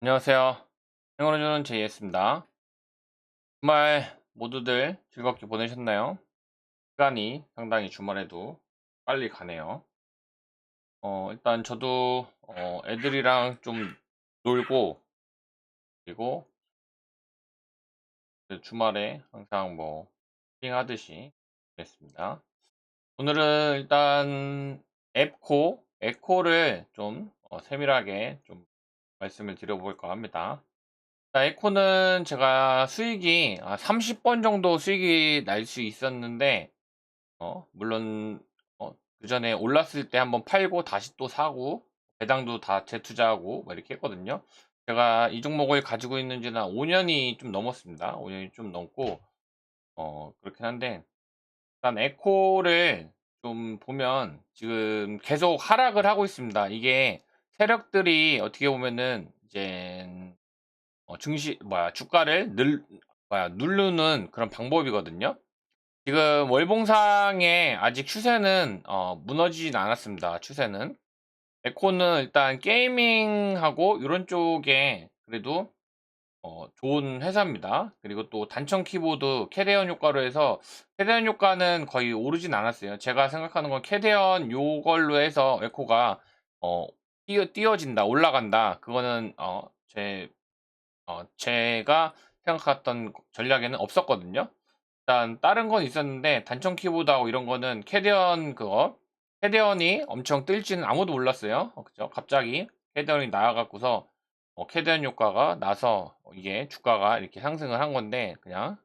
안녕하세요. 행운을 주는 제이였습니다. 주말 모두들 즐겁게 보내셨나요? 시간이 상당히 주말에도 빨리 가네요. 일단 저도 애들이랑 좀 놀고, 그리고 그 주말에 항상 뭐 힐링하듯이 그랬습니다. 오늘은 일단 에코를 좀 세밀하게 좀 말씀을 드려볼까 합니다. 자, 에코는 제가 수익이 30번 정도 수익이 날 수 있었는데, 물론 그전에 올랐을 때 한번 팔고 다시 또 사고 배당도 다 재투자하고 뭐 이렇게 했거든요. 제가 이 종목을 가지고 있는 지는 5년이 좀 넘었습니다. 5년이 좀 넘고 그렇긴 한데, 일단 에코를 좀 보면 지금 계속 하락을 하고 있습니다. 이게 세력들이 어떻게 보면은 이제 증시 주가를 누르는 그런 방법이거든요. 지금 월봉상에 아직 추세는 무너지진 않았습니다. 추세는. 에코는 일단 게이밍하고 이런 쪽에 그래도 좋은 회사입니다. 그리고 또 단청 키보드 캐대언 효과로 해서, 캐대언 효과는 거의 오르진 않았어요. 제가 생각하는 건 캐대언 요걸로 해서 에코가 어 띄어진다, 올라간다. 그거는 제가 생각했던 전략에는 없었거든요. 일단 다른 건 있었는데 단청 키보드하고 이런 거는 캐대언이 엄청 뜰지는 아무도 몰랐어요. 그죠? 갑자기 캐대언이 나와 갖고서 캐대언 효과가 나서 이게 주가가 이렇게 상승을 한 건데, 그냥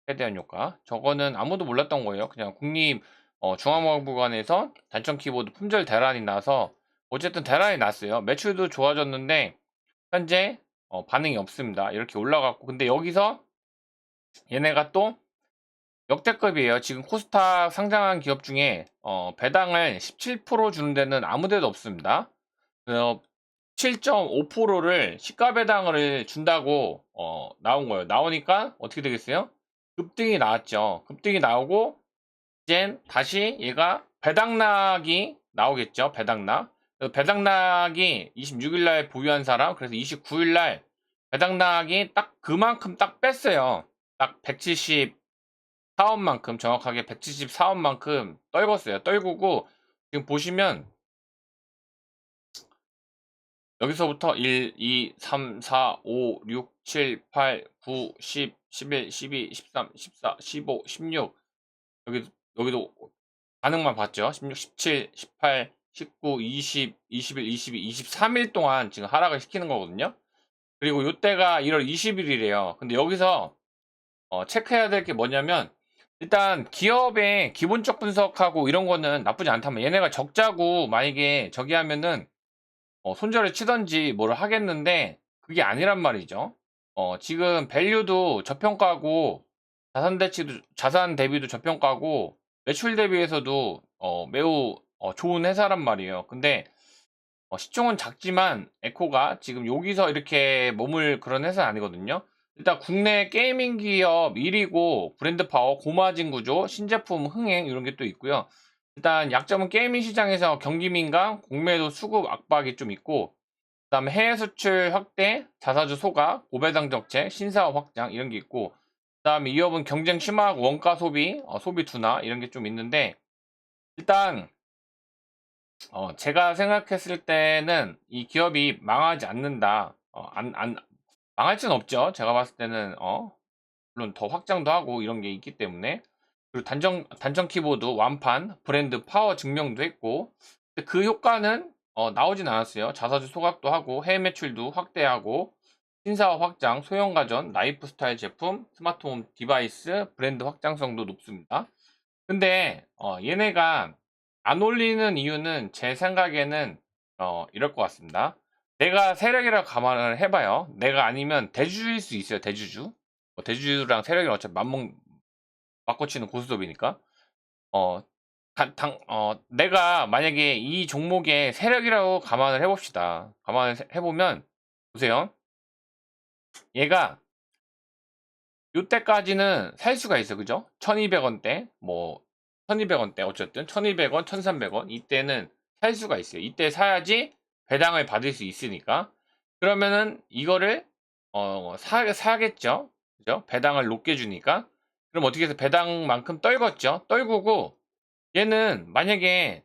캐대언 효과. 저거는 아무도 몰랐던 거예요. 그냥 국립 중앙정보관에서 단청 키보드 품절 대란이 나서 어쨌든 대란이 났어요. 매출도 좋아졌는데 현재 반응이 없습니다. 이렇게 올라갔고, 근데 여기서 얘네가 또 역대급이에요. 지금 코스닥 상장한 기업 중에 배당을 17% 주는 데는 아무 데도 없습니다. 그래서 7.5%를 시가 배당을 준다고 나온 거예요. 나오니까 어떻게 되겠어요? 급등이 나왔죠. 급등이 나오고 이젠 다시 얘가 배당락이 나오겠죠. 배당락. 배당락이 26일 날 보유한 사람, 그래서 29일 날 배당락이 딱 그만큼 딱 뺐어요. 딱 174원만큼, 정확하게 174원만큼 떨궜어요. 떨구고 지금 보시면 여기서부터 1, 2, 3, 4, 5, 6, 7, 8, 9, 10, 11, 12, 13, 14, 15, 16, 여기도 반응만 봤죠. 16, 17, 18, 19, 20, 21, 22, 23일 동안 지금 하락을 시키는 거거든요. 그리고 요때가 1월 20일이래요. 근데 여기서 체크해야 될 게 뭐냐면, 일단 기업의 기본적 분석하고 이런 거는 나쁘지 않다면, 얘네가 적자고 만약에 저기 하면은 손절을 치든지 뭐를 하겠는데 그게 아니란 말이죠. 지금 밸류도 저평가고 자산 대비도 저평가고 매출 대비해서도 매우 좋은 회사란 말이에요. 근데 시총은 작지만 에코가 지금 여기서 이렇게 머물 그런 회사는 아니거든요. 일단 국내 게이밍 기업 1위고 브랜드 파워, 고마진 구조, 신제품 흥행 이런 게 또 있고요. 일단 약점은 게이밍 시장에서 경기 민감, 공매도 수급 압박이 좀 있고, 그다음에 해외 수출 확대, 자사주 소각, 고배당 정책, 신사업 확장 이런 게 있고, 그다음에 이 업은 경쟁 심화하고 원가 소비, 소비 둔화 이런 게 좀 있는데, 일단 제가 생각했을 때는 이 기업이 망하지 않는다. 망할 수는 없죠. 제가 봤을 때는 물론 더 확장도 하고 이런 게 있기 때문에. 그리고 단정 키보드 완판 브랜드 파워 증명도 했고, 근데 그 효과는 나오진 않았어요. 자사주 소각도 하고 해외 매출도 확대하고 신사업 확장, 소형 가전, 라이프 스타일 제품, 스마트홈 디바이스 브랜드 확장성도 높습니다. 근데 얘네가 안 올리는 이유는 제 생각에는 이럴 것 같습니다. 내가 세력이라고 감안을 해봐요. 내가 아니면 대주주일 수 있어요. 대주주. 대주주랑 세력이랑 어차피 맞고치는 고스톱이니까. 어, 내가 만약에 이 종목의 세력이라고 감안을 해봅시다. 감안을 해보면, 보세요. 얘가 요때까지는 살 수가 있어. 그죠? 1200원대, 1200원대, 어쨌든 1200원, 1300원. 이때는 살 수가 있어요. 이때 사야지 배당을 받을 수 있으니까. 그러면은 이거를 사겠죠. 그죠? 배당을 높게 주니까. 그럼 어떻게 해서 배당만큼 떨궜죠. 떨구고 얘는 만약에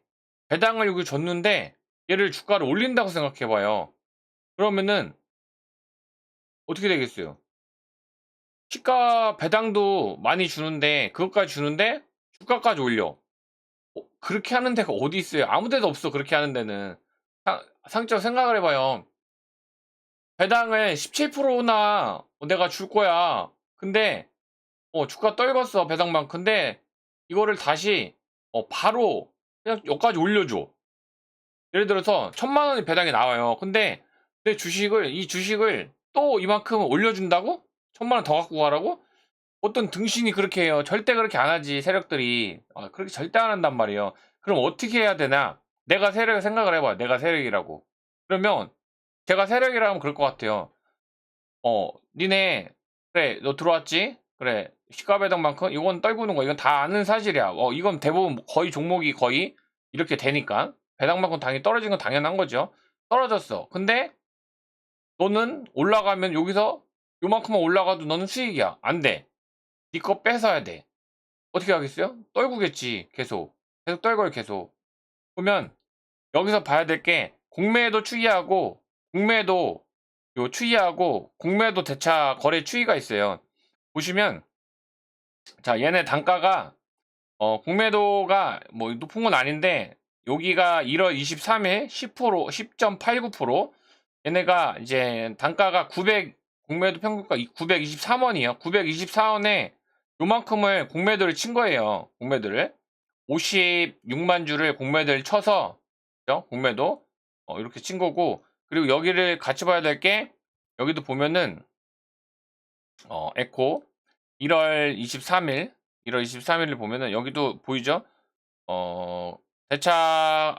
배당을 여기 줬는데 얘를 주가를 올린다고 생각해 봐요. 그러면은 어떻게 되겠어요? 시가 배당도 많이 주는데 그것까지 주는데 주가까지 올려. 그렇게 하는 데가 어디 있어요? 아무 데도 없어 그렇게 하는 데는. 상적 생각을 해 봐요. 배당을 17%나 내가 줄 거야. 근데 주가 떨궜어 배당만. 근데 이거를 다시 바로 그냥 여기까지 올려줘. 예를 들어서 1,000,000원이 배당이 나와요. 근데 내 주식을 이 주식을 또 이만큼 올려준다고? 1,000,000원 더 갖고 가라고? 어떤 등신이 그렇게 해요. 절대 그렇게 안 하지 세력들이. 그렇게 절대 안 한단 말이에요. 그럼 어떻게 해야 되나? 내가 세력을 생각을 해봐. 내가 세력이라고. 그러면 제가 세력이라면 그럴 것 같아요. 니네 그래 너 들어왔지? 그래 시가배당만큼 이건 떨구는 거 이건 다 아는 사실이야. 이건 대부분 거의 종목이 거의 이렇게 되니까 배당만큼 당연히 떨어진 건 당연한 거죠. 떨어졌어. 근데 너는 올라가면 여기서 요만큼만 올라가도 너는 수익이야. 안 돼. 네 거 뺏어야 돼. 어떻게 하겠어요? 떨구겠지. 계속. 계속 떨궈요 계속. 그러면 여기서 봐야 될 게 공매도 추이하고 공매도 추이하고 공매도 대차 거래 추이가 있어요. 보시면 자 얘네 단가가 공매도가 뭐 높은 건 아닌데 여기가 1월 23일 10% 10.89% 얘네가 이제 단가가 900 공매도 평균가 923원이에요. 924원에 요만큼을 공매도를 친 거예요. 공매도를 56만 주를 공매도를 쳐서 그죠? 공매도 이렇게 친 거고 그리고 여기를 같이 봐야 될 게 여기도 보면은 에코 1월 23일 1월 23일을 보면은 여기도 보이죠? 어 대차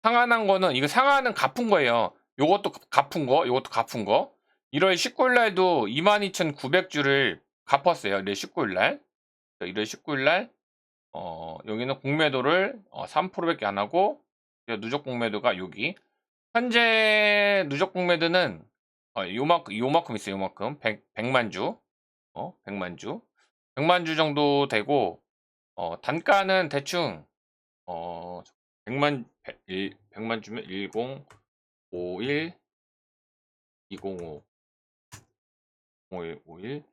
상한한 거는 이거 상한은 갚은 거예요. 요것도 갚은 거, 요것도 갚은 거. 1월 19일 날도 22,900주를 갚았어요. 1월 19일 날. 1월 19일 날 여기는 공매도를 3% 밖에 안 하고 누적 공매도가 여기. 현재 누적 공매도는 요만큼 있어요. 요만큼. 100만 주. 100만 주. 100만 주 정도 되고 단가는 대충 어 100만 100만 주면 1051 205 5151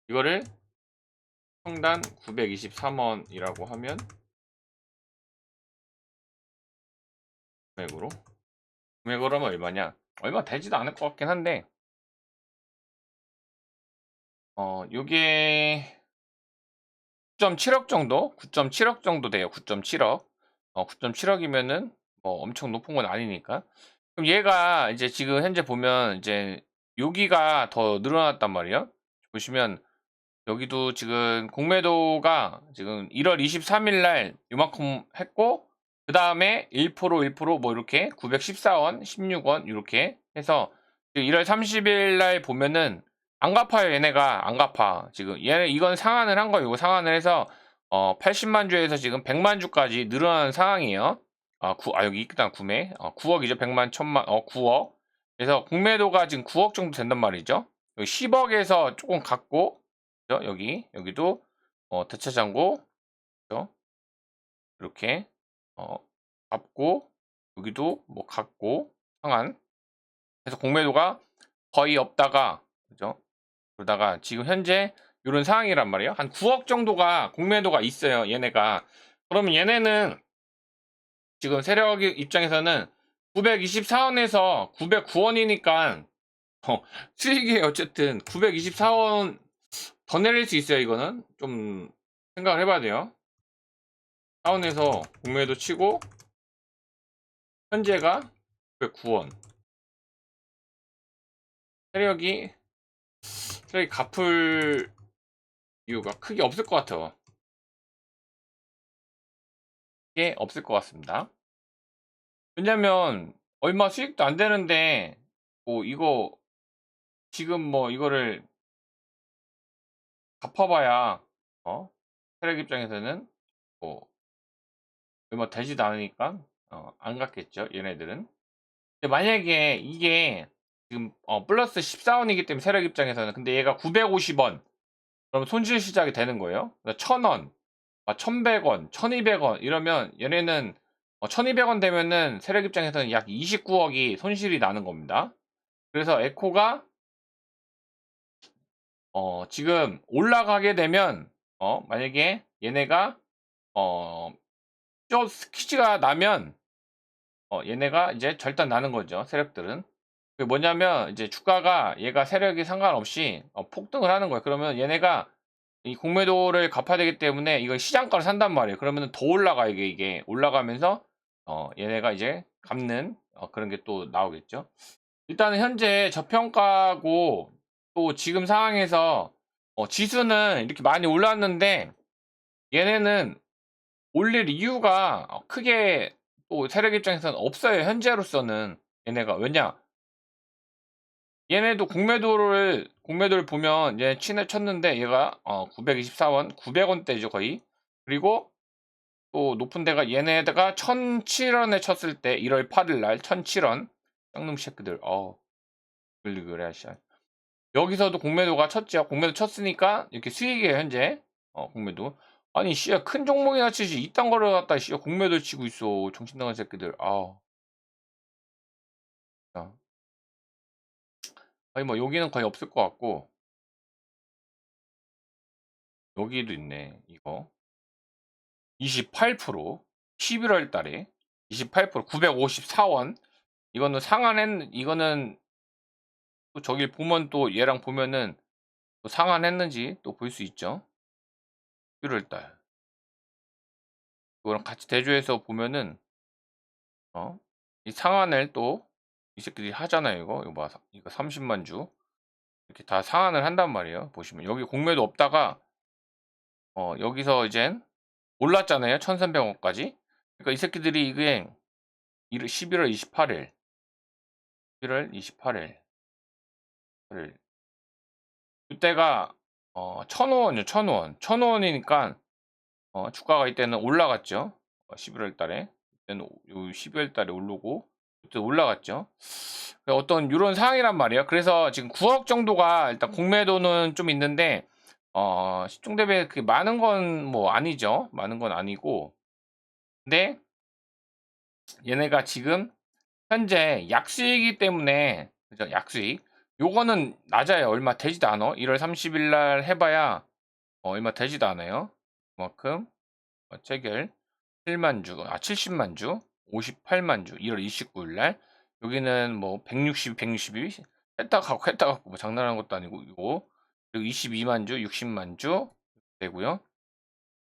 이거를 평단 923원이라고 하면 금액으로 금액으로 하면 얼마냐? 얼마 되지도 않을 것 같긴 한데 요게 9.7억 정도? 9.7억 정도 돼요. 9.7억. 9.7억이면은 뭐 엄청 높은 건 아니니까. 그럼 얘가 이제 지금 현재 보면 이제 여기가 더 늘어났단 말이에요. 보시면 여기도 지금 공매도가 지금 1월 23일 날 요만큼 했고 그다음에 1% 뭐 이렇게 914원, 16원 이렇게 해서 1월 30일 날 보면은 안 갚아요. 얘네가 안 갚아. 지금 얘네 이건 상한을 한 거예요. 이거 상한을 해서 80만 주에서 지금 100만 주까지 늘어난 상황이에요. 여기 일단 구매 9억이죠. 100만 1000만 9억. 그래서 공매도가 지금 9억 정도 된단 말이죠. 여기 10억에서 조금 갖고 그죠? 여기도 대차장고 그죠? 이렇게 어 갖고 여기도 뭐 갖고 상한 그래서 공매도가 거의 없다가 그죠? 그러다가 지금 현재 이런 상황이란 말이에요. 한 9억 정도가 공매도가 있어요. 얘네가 그러면 얘네는 지금 세력 입장에서는 924원에서 909원이니까 수익이 어쨌든 924원 더 내릴 수 있어요. 이거는 좀 생각을 해봐야 돼요. 다운에서 공매도 치고 현재가 909원 세력이 갚을 이유가 크게 없을 것 같아요. 크게 없을 것 같습니다. 왜냐면 얼마 수익도 안 되는데 뭐 이거 지금 뭐 이거를 갚아봐야 세력 입장에서는 뭐 얼마 되지도 않으니까 안 갚겠죠 얘네들은. 근데 만약에 이게 지금 플러스 14원이기 때문에 세력 입장에서는. 근데 얘가 950원. 그럼 손실 시작이 되는 거예요. 1,000원, 1,100원, 1,200원 이러면 얘네는 1,200원 되면은 세력 입장에서는 약 29억이 손실이 나는 겁니다. 그래서 에코가 지금 올라가게 되면 만약에 얘네가 어, 퀴즈가 나면 얘네가 이제 절단 나는 거죠. 세력들은. 그게 뭐냐면 이제 주가가 얘가 세력이 상관없이 폭등을 하는 거예요. 그러면 얘네가 이 공매도를 갚아야 되기 때문에 이걸 시장가로 산단 말이에요. 그러면 더 올라가 이게 올라가면서 얘네가 이제 갚는 그런 게 또 나오겠죠. 일단은 현재 저평가고 또 지금 상황에서 지수는 이렇게 많이 올랐는데 얘네는 올릴 이유가 크게 또 세력 입장에서는 없어요. 현재로서는 얘네가 왜냐? 얘네도 공매도를 보면 얘 친해 쳤는데 얘가 924원, 900원대죠 거의. 그리고 또 높은 데가 얘네가 1,007원에 쳤을 때 1월 8일 날 1,007원. 쌍놈 새끼들. 그래 씨. 여기서도 공매도가 쳤죠. 공매도 쳤으니까 이렇게 수익이에요 현재. 공매도. 아니 씨야 큰 종목이나 치지 이딴 거를 갖다 씨야 공매도 치고 있어. 정신 나간 새끼들. 자. 아니 뭐 여기는 거의 없을 것 같고 여기도 있네 이거 28% 11월 달에 28% 954원 이거는 상한했 이거는 또 저기 보면 또 얘랑 보면은 또 상한했는지 또 볼 수 있죠 11월 달 이거랑 같이 대조해서 보면은 이 상한을 또 이 새끼들이 하잖아요 이거 봐 이거 30만 주 이렇게 다 상한을 한단 말이에요 보시면 여기 공매도 없다가 여기서 이젠 올랐잖아요 1300원까지 그러니까 이 새끼들이 이게 11월 28일 11월 28일 그때가 1,000원이요 1,000원 1,000원이니까 주가가 이때는 올라갔죠 11월 달에 그때는 요 12월 달에 오르고 그때 올라갔죠 어떤 요런 상황이란 말이에요 그래서 지금 9억 정도가 일단 공매도는 좀 있는데 시총 대비 그렇게 많은 건 뭐 아니죠 많은 건 아니고 근데 얘네가 지금 현재 약수이기 때문에 그죠 약수익 요거는 낮아요 얼마 되지도 않아 1월 30일 날 해봐야 얼마 되지도 않아요 그만큼 체결 7만 주 70만 주 58만 주 1월 29일 날 여기는 뭐 160, 162 했다 갖고 뭐 장난하는 것도 아니고 이거 그리고 22만 주 60만 주 되고요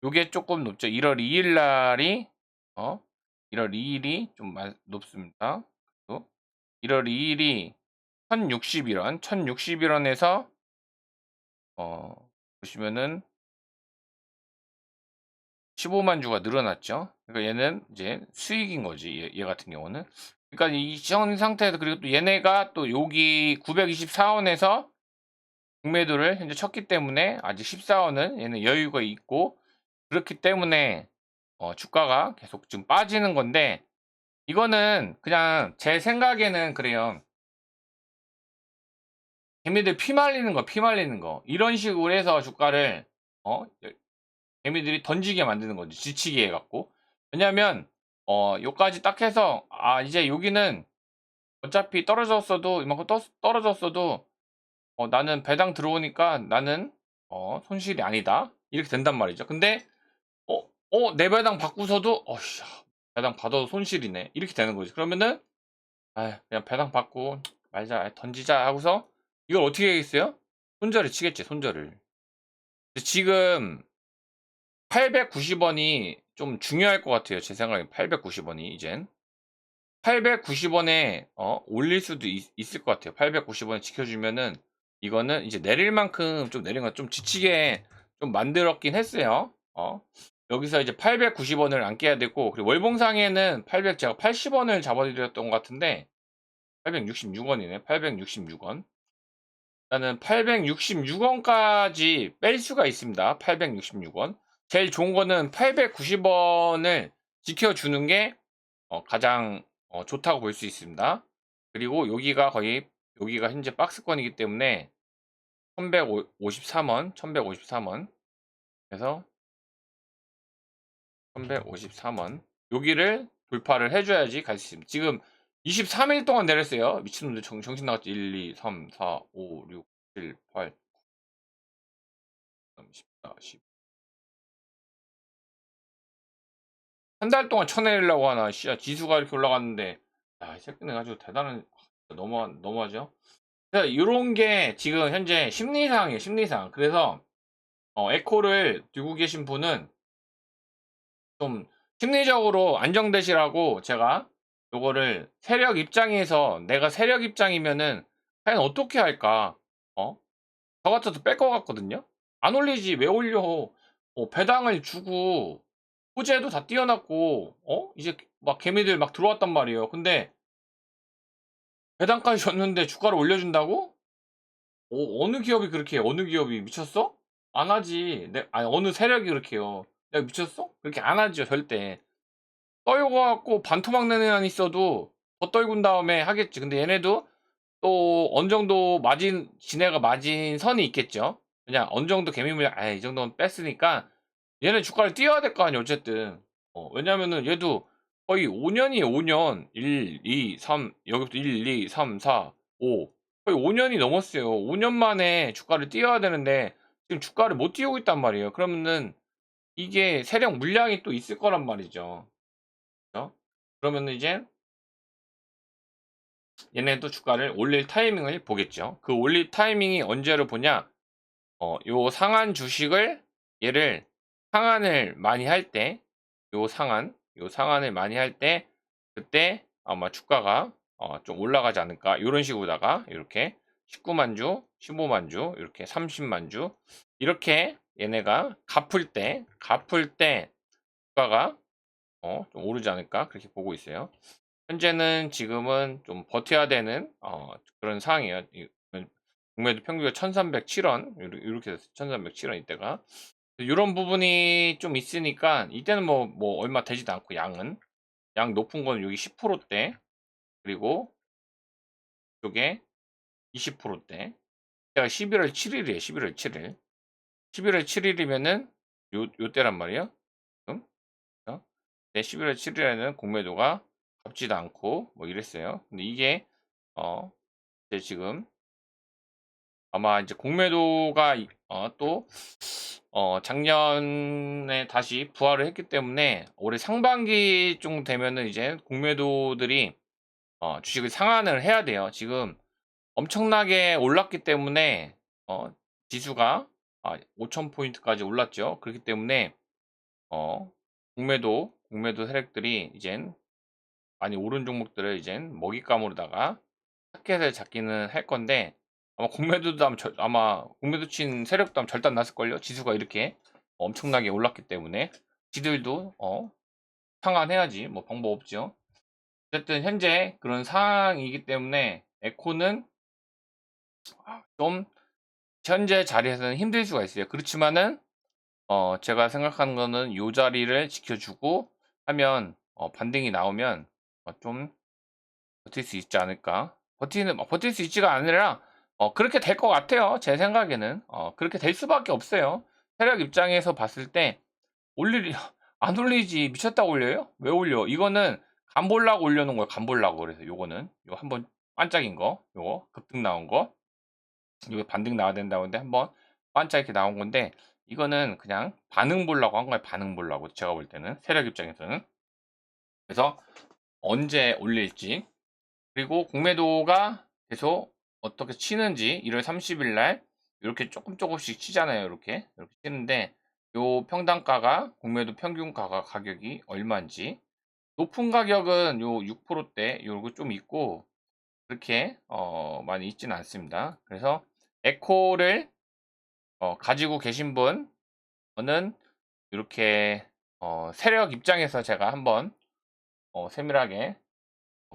요게 조금 높죠 1월 2일 날이 1월 2일이 좀 높습니다 또 1월 2일이 1061원 1061원에서 보시면은 15만 주가 늘어났죠. 그러니까 얘는 이제 수익인 거지. 얘 같은 경우는. 그러니까 이 현 상태에서 그리고 또 얘네가 또 여기 924원에서 공매도를 현재 쳤기 때문에 아직 14원은 얘는 여유가 있고 그렇기 때문에 주가가 계속 좀 빠지는 건데 이거는 그냥 제 생각에는 그래요. 개미들 피 말리는 거, 피 말리는 거. 이런 식으로 해서 주가를 어, 개미들이 던지게 만드는 거지. 지치게 해갖고. 왜냐면, 요까지 딱 해서, 이제 여기는 어차피 떨어졌어도, 이만큼 떨어졌어도, 나는 배당 들어오니까 나는, 손실이 아니다. 이렇게 된단 말이죠. 근데, 내 배당 받고서도, 배당 받아도 손실이네. 이렇게 되는 거지. 그러면은, 그냥 배당 받고, 말자, 던지자 하고서, 이걸 어떻게 하겠어요? 손절을 치겠지, 손절을. 지금, 890원이 좀 중요할 것 같아요. 제 생각에 890원이 이젠 890원에 올릴 수도 있을 것 같아요. 890원 지켜주면은 이거는 이제 내릴 만큼 좀 내린 건 좀 지치게 좀 만들었긴 했어요. 여기서 이제 890원을 안 깨야 되고 그리고 월봉상에는 800 제가 80원을 잡아드렸던 것 같은데 866원이네. 866원. 일단은 866원까지 뺄 수가 있습니다. 866원. 제일 좋은 거는 890원을 지켜주는 게 가장 좋다고 볼 수 있습니다. 그리고 여기가 거의 여기가 현재 박스권이기 때문에 1153원, 1153원. 그래서 1153원. 여기를 돌파를 해줘야지 갈 수 있습니다. 지금 23일 동안 내렸어요. 미친놈들 정신 나갔지. 1, 2, 3, 4, 5, 6, 7, 8, 14, 10. 한 달 동안 쳐내려고 하나. 씨야, 지수가 이렇게 올라갔는데. 야, 이 새끼는 아주 대단한, 너무하죠? 이런 게 지금 현재 심리상이에요, 심리상. 그래서, 에코를 들고 계신 분은 좀 심리적으로 안정되시라고 제가 요거를 세력 입장에서 내가 세력 입장이면은 과연 어떻게 할까? 어? 저 같아도 뺄 것 같거든요? 안 올리지, 왜 올려? 배당을 주고, 호재도 다 띄워놨고, 이제 막 개미들 막 들어왔단 말이에요. 근데 배당까지 줬는데 주가를 올려준다고? 어느 기업이 그렇게 해? 어느 기업이 미쳤어? 안 하지. 아니, 어느 세력이 그렇게 해요. 내가 미쳤어? 그렇게 안 하죠, 절대. 떨궈갖고 반토막 내는 애 있어도 더 떨군 다음에 하겠지. 근데 얘네도 또 어느 정도 지네가 마진 선이 있겠죠. 그냥 어느 정도 개미물, 이 정도는 뺐으니까 얘네 주가를 띄워야 될 거 아니야, 어쨌든. 왜냐면은 얘도 거의 5년이에요, 5년. 1, 2, 3, 여기부터 1, 2, 3, 4, 5. 거의 5년이 넘었어요. 5년 만에 주가를 띄워야 되는데 지금 주가를 못 띄우고 있단 말이에요. 그러면은 이게 세력 물량이 또 있을 거란 말이죠. 그죠? 그러면은 이제 얘네도 주가를 올릴 타이밍을 보겠죠. 그 올릴 타이밍이 언제를 보냐? 요 상한 주식을 얘를 상한을 많이 할 때, 요 상한을 많이 할 때, 그때 아마 주가가 좀 올라가지 않을까? 이런 식으로다가 이렇게 19만 주, 15만 주, 이렇게 30만 주 이렇게 얘네가 갚을 때 주가가 좀 오르지 않을까? 그렇게 보고 있어요. 현재는 지금은 좀 버텨야 되는 그런 상황이에요. 국매도 평균가 1307원 이렇게 됐어요. 1307원 이때가 이런 부분이 좀 있으니까 이때는 뭐 얼마 되지도 않고 양 높은 거는 여기 10%대 그리고 이쪽에 20%대 제가 11월 7일이에요. 11월 7일 11월 7일이면은 요때란 말이에요. 지금 네, 11월 7일에는 공매도가 갚지도 않고 뭐 이랬어요. 근데 이게 어 이제 지금 아마 이제 공매도가 또 작년에 다시 부활을 했기 때문에 올해 상반기쯤 되면은 이제 공매도들이 주식을 상한을 해야 돼요. 지금 엄청나게 올랐기 때문에 지수가 5,000포인트까지 올랐죠. 그렇기 때문에 어 공매도 세력들이 이젠 많이 오른 종목들을 이젠 먹잇감으로다가 타켓을 잡기는 할 건데 아마 공매도 친 세력도 아마 절단 났을걸요. 지수가 이렇게 엄청나게 올랐기 때문에 지들도 상한해야지 뭐 방법 없죠. 어쨌든 현재 그런 상황이기 때문에 에코는 좀 현재 자리에서는 힘들 수가 있어요. 그렇지만은 제가 생각하는 거는 요 자리를 지켜주고 하면 반등이 나오면 좀 버틸 수 있지 않을까. 버틸 수 있지가 아니라 그렇게 될 것 같아요. 제 생각에는 그렇게 될 수밖에 없어요. 세력 입장에서 봤을 때 올릴 안 올리지 미쳤다고 올려요? 왜 올려? 이거는 간 보려고 올려놓은 거예요. 간 보려고. 그래서 요거는 요 한번 반짝인 거 요거 급등 나온 거 이거 반등 나와야 된다고 하는데 한번 반짝 이렇게 나온 건데 이거는 그냥 반응 보려고 한 거예요. 반응 보려고 제가 볼 때는 세력 입장에서는. 그래서 언제 올릴지 그리고 공매도가 계속 어떻게 치는지 1월 30일 날 이렇게 조금씩 치잖아요. 이렇게 치는데 요 평당가가 공매도 평균가가 가격이 얼마인지 높은 가격은 요 6%대 요거 좀 있고 그렇게 많이 있지는 않습니다. 그래서 에코를 가지고 계신 분은 이렇게 세력 입장에서 제가 한번 세밀하게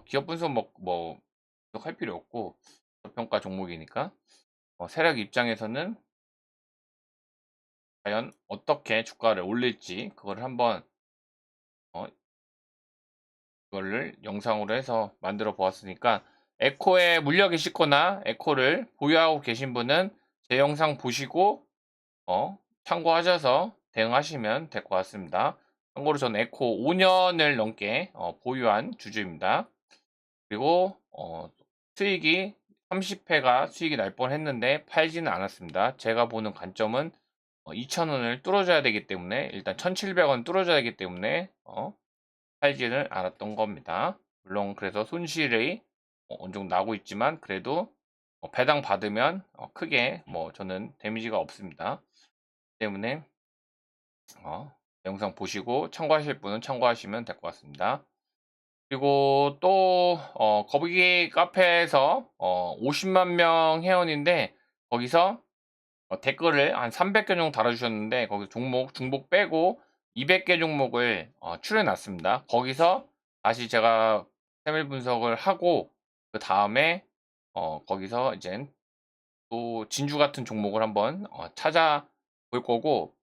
기업 분석 할 필요 없고 저평가 종목이니까 세력 입장에서는 과연 어떻게 주가를 올릴지 그걸 한번 어, 이거를 영상으로 해서 만들어 보았으니까 에코에 물려 계시거나 에코를 보유하고 계신 분은 제 영상 보시고 참고하셔서 대응하시면 될 것 같습니다. 참고로 저는 에코 5년을 넘게 보유한 주주입니다. 그리고 수익이 30회가 수익이 날 뻔했는데 팔지는 않았습니다. 제가 보는 관점은 2,000원을 뚫어줘야 되기 때문에 일단 1,700원 뚫어줘야 되기 때문에 팔지는 않았던 겁니다. 물론 그래서 손실이 어느 정도 나고 있지만 그래도 배당 받으면 크게 뭐 저는 데미지가 없습니다. 때문에 영상 보시고 참고하실 분은 참고하시면 될 것 같습니다. 그리고 또 거북이 카페에서 50만 명 회원인데 거기서 댓글을 한 300개 정도 달아주셨는데 거기 종목 중복 빼고 200개 종목을 추려해 놨습니다. 거기서 다시 제가 세밀 분석을 하고 그 다음에 거기서 이제 또 진주 같은 종목을 한번 찾아볼 거고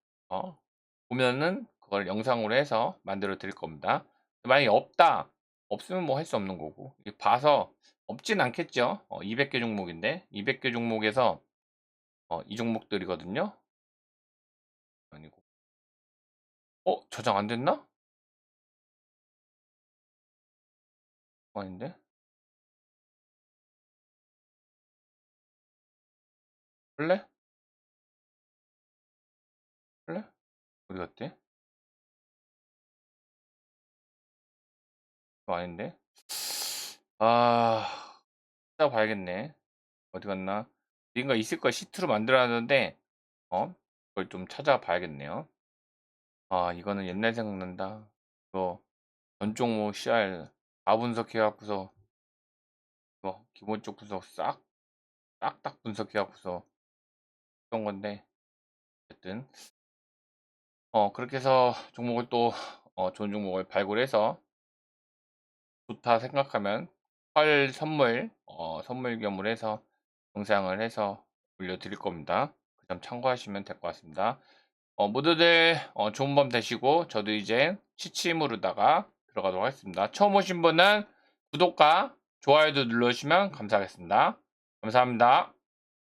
보면은 그걸 영상으로 해서 만들어 드릴 겁니다. 만약에 없다 없으면 뭐 할 수 없는 거고 봐서 없진 않겠죠. 200개 종목인데 200개 종목에서 이 종목들이거든요. 아니고 저장 안 됐나? 아닌데? 원래? 원래? 어디 갔대? 이거 아닌데? 찾아봐야겠네. 어디 갔나? 어딘가 있을 거야. 시트로 만들어놨는데 그걸 좀 찾아봐야겠네요. 이거는 옛날 생각난다. 이거 전 종목 CR 다 분석해 갖고서 이거 기본적 분석 싹딱 분석해 갖고서 했던 건데 어쨌든 그렇게 해서 종목을 또 좋은 종목을 발굴해서 좋다 생각하면 헐 선물 선물 겸을 해서 영상을 해서 올려드릴 겁니다. 그 점 참고하시면 될 것 같습니다. 모두들 좋은 밤 되시고 저도 이제 취침으로다가 들어가도록 하겠습니다. 처음 오신 분은 구독과 좋아요도 눌러주시면 감사하겠습니다. 감사합니다.